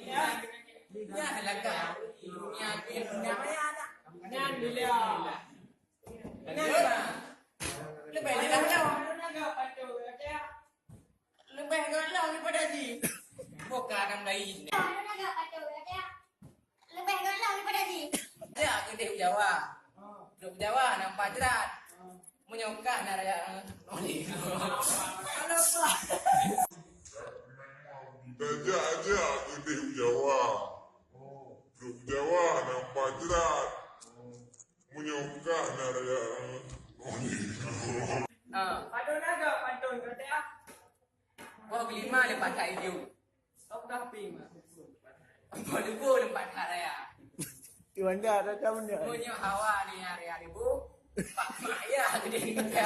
Ya talaga. Maya na. Yan, nila. Lebih lang daw. Lebih lang ni pada di. Bukan ang lain. Lebih galau daripada Haji. Ya, kita Jawa. Duk Jawa nang pajrat. Menyuka nak raya. Halo Pak. Dajak aja gede Jawa. Duk Jawa nang pajrat. Menyuka nak raya. Pantun naga, pantun kata. Kau kelima lepas tak hijau. Stop dumping. Kau lupa lepas tak raya. Iwan dah ada kamu ni. Punya hawa ni hari-hari bu. Pak Maya gede ni kata.